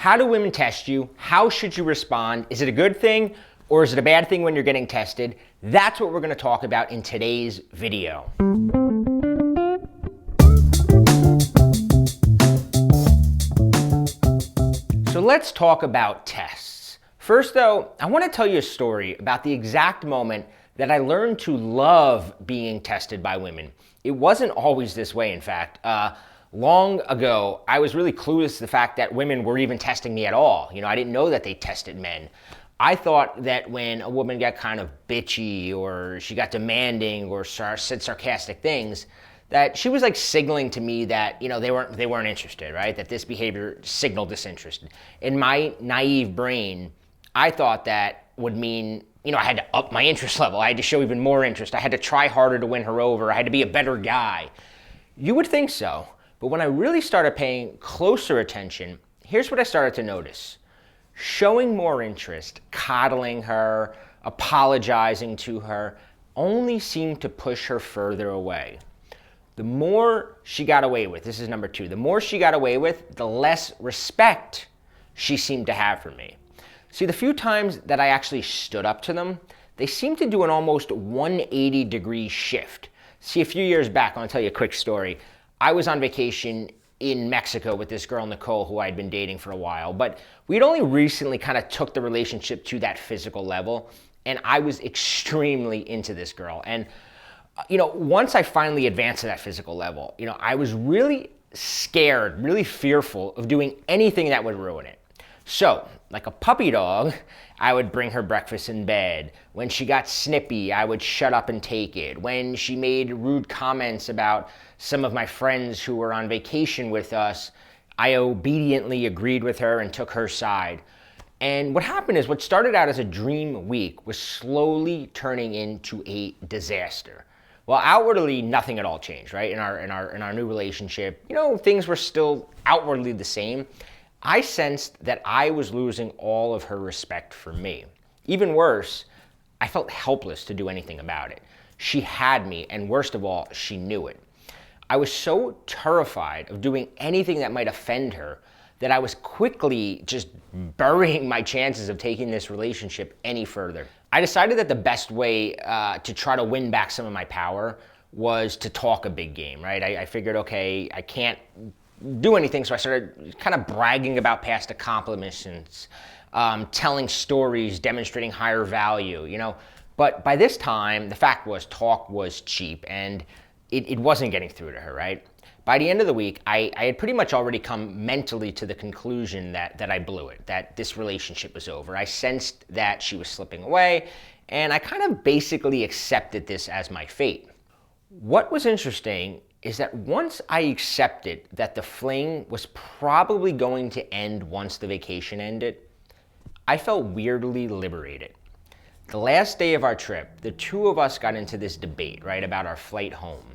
How do women test you? How should you respond? Is it a good thing or is it a bad thing when you're getting tested? That's what we're going to talk about in today's video. So let's talk about tests. First though, I want to tell you a story about the exact moment that I learned to love being tested by women. It wasn't always this way, in fact. Long ago, I was really clueless to the fact that women were even testing me at all. I didn't know that they tested men. I thought that when a woman got kind of bitchy or she got demanding or said sarcastic things, that she was like signaling to me that they weren't interested, right? That this behavior signaled disinterest. In my naive brain, I thought that would mean I had to up my interest level. I had to show even more interest. I had to try harder to win her over. I had to be a better guy. You would think so. But when I really started paying closer attention, here's what I started to notice. Showing more interest, coddling her, apologizing to her, only seemed to push her further away. The more she got away with, this is number two, the more she got away with, the less respect she seemed to have for me. See, the few times that I actually stood up to them, they seemed to do an almost 180-degree shift. See, a few years back, I'll tell you a quick story. I was on vacation in Mexico with this girl, Nicole, who I'd been dating for a while, but we'd only recently kind of took the relationship to that physical level, and I was extremely into this girl. And, once I finally advanced to that physical level, I was really scared, really fearful of doing anything that would ruin it. So, like a puppy dog, I would bring her breakfast in bed. When she got snippy, I would shut up and take it. When she made rude comments about some of my friends who were on vacation with us, I obediently agreed with her and took her side. And what happened is what started out as a dream week was slowly turning into a disaster. Well, outwardly, nothing at all changed, right? In our new relationship, things were still outwardly the same. I sensed that I was losing all of her respect for me. Even worse, I felt helpless to do anything about it. She had me, and worst of all, she knew it. I was so terrified of doing anything that might offend her that I was quickly just burying my chances of taking this relationship any further. I decided that the best way to try to win back some of my power was to talk a big game, right? I figured, okay, I can't do anything, so I started kind of bragging about past accomplishments, telling stories, demonstrating higher value, But by this time, the fact was talk was cheap, and it wasn't getting through to her, right? By the end of the week, I had pretty much already come mentally to the conclusion that I blew it, that this relationship was over. I sensed that she was slipping away, and I kind of basically accepted this as my fate. What was interesting is that once I accepted that the fling was probably going to end once the vacation ended, I felt weirdly liberated. The last day of our trip, the two of us got into this debate, right, about our flight home.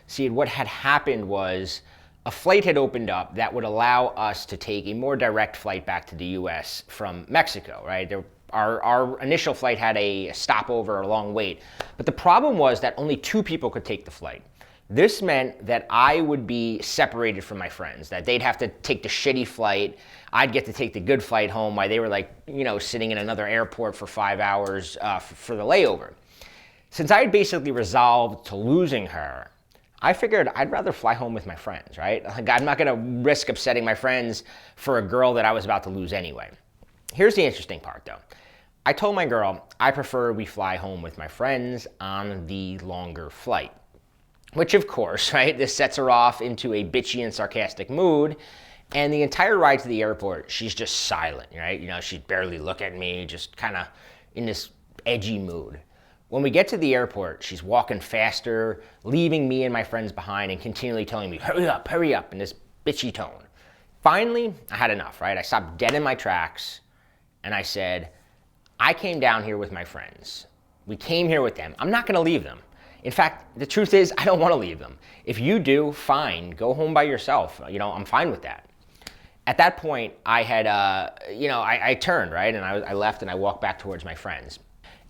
See, what had happened was a flight had opened up that would allow us to take a more direct flight back to the US from Mexico, right? Our initial flight had a stopover, a long wait, but the problem was that only two people could take the flight. This meant that I would be separated from my friends, that they'd have to take the shitty flight. I'd get to take the good flight home while they were sitting in another airport for 5 hours for the layover. Since I had basically resolved to losing her, I figured I'd rather fly home with my friends, right? I'm not gonna risk upsetting my friends for a girl that I was about to lose anyway. Here's the interesting part though. I told my girl I prefer we fly home with my friends on the longer flight. Which of course, right, this sets her off into a bitchy and sarcastic mood, and the entire ride to the airport, she's just silent, right? She'd barely look at me, just kind of in this edgy mood. When we get to the airport, she's walking faster, leaving me and my friends behind and continually telling me, hurry up, in this bitchy tone. Finally, I had enough, right? I stopped dead in my tracks, and I said, I came down here with my friends. We came here with them. I'm not gonna leave them. In fact, the truth is, I don't want to leave them. If you do, fine, go home by yourself. I'm fine with that. At that point, I had, I turned, right? And I left and I walked back towards my friends.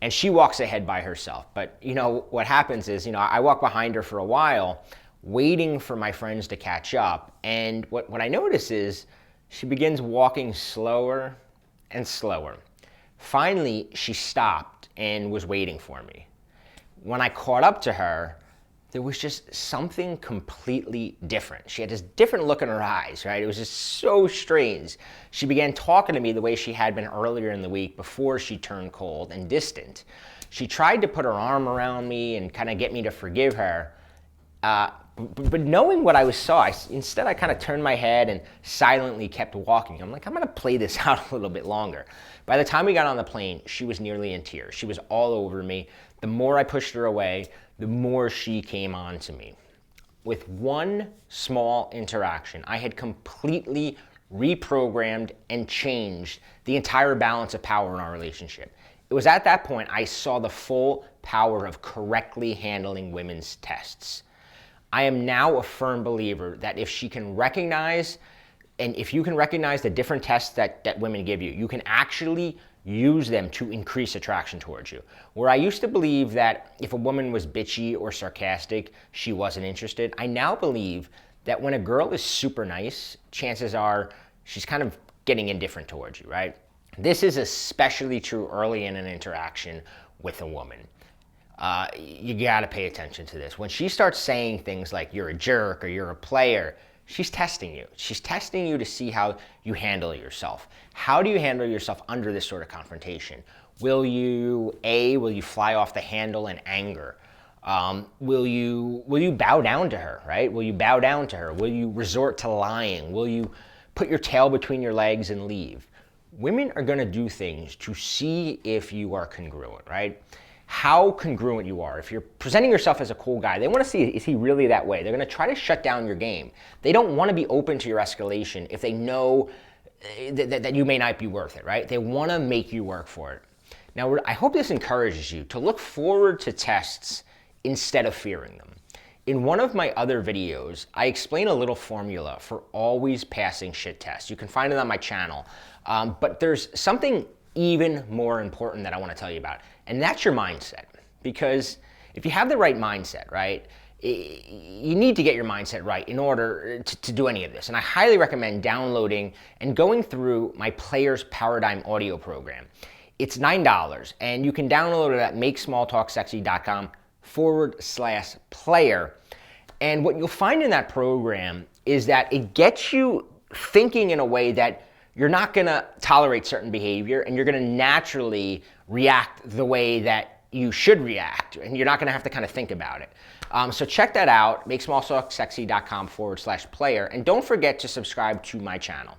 And she walks ahead by herself. But, what happens is, I walk behind her for a while, waiting for my friends to catch up. And what I notice is She begins walking slower and slower. Finally, she stopped and was waiting for me. When I caught up to her, there was just something completely different. She had this different look in her eyes, right? It was just so strange. She began talking to me the way she had been earlier in the week before she turned cold and distant. She tried to put her arm around me and kind of get me to forgive her. But knowing what I saw, instead I kind of turned my head and silently kept walking. I'm like, I'm gonna play this out a little bit longer. By the time we got on the plane, she was nearly in tears. She was all over me. The more I pushed her away, the more she came on to me. With one small interaction, I had completely reprogrammed and changed the entire balance of power in our relationship. It was at that point I saw the full power of correctly handling women's tests. I am now a firm believer that if she can recognize, and if you can recognize the different tests that women give you, you can actually use them to increase attraction towards you. Where I used to believe that if a woman was bitchy or sarcastic, she wasn't interested, I now believe that when a girl is super nice, chances are she's kind of getting indifferent towards you, right? This is especially true early in an interaction with a woman. You gotta pay attention to this. When she starts saying things like you're a jerk or you're a player, she's testing you. She's testing you to see how you handle yourself. How do you handle yourself under this sort of confrontation? Will you fly off the handle in anger? Will you bow down to her, right? Will you bow down to her? Will you resort to lying? Will you put your tail between your legs and leave? Women are gonna do things to see if you are congruent, right? How congruent you are. If you're presenting yourself as a cool guy, they want to see, is he really that way? They're going to try to shut down your game. They don't want to be open to your escalation if they know that you may not be worth it, right? They want to make you work for it. Now, I hope this encourages you to look forward to tests instead of fearing them. In one of my other videos, I explain a little formula for always passing shit tests. You can find it on my channel. But there's something even more important that I want to tell you about, and that's your mindset. Because if you have the right mindset, right, you need to get your mindset right in order to do any of this. And I highly recommend downloading and going through my Players Paradigm audio program. It's $9, and you can download it at makesmalltalksexy.com/player. And what you'll find in that program is that it gets you thinking in a way that you're not gonna tolerate certain behavior, and you're gonna naturally react the way that you should react, and you're not gonna have to kind of think about it. So check that out, makesmalltalksexy.com/player, and don't forget to subscribe to my channel.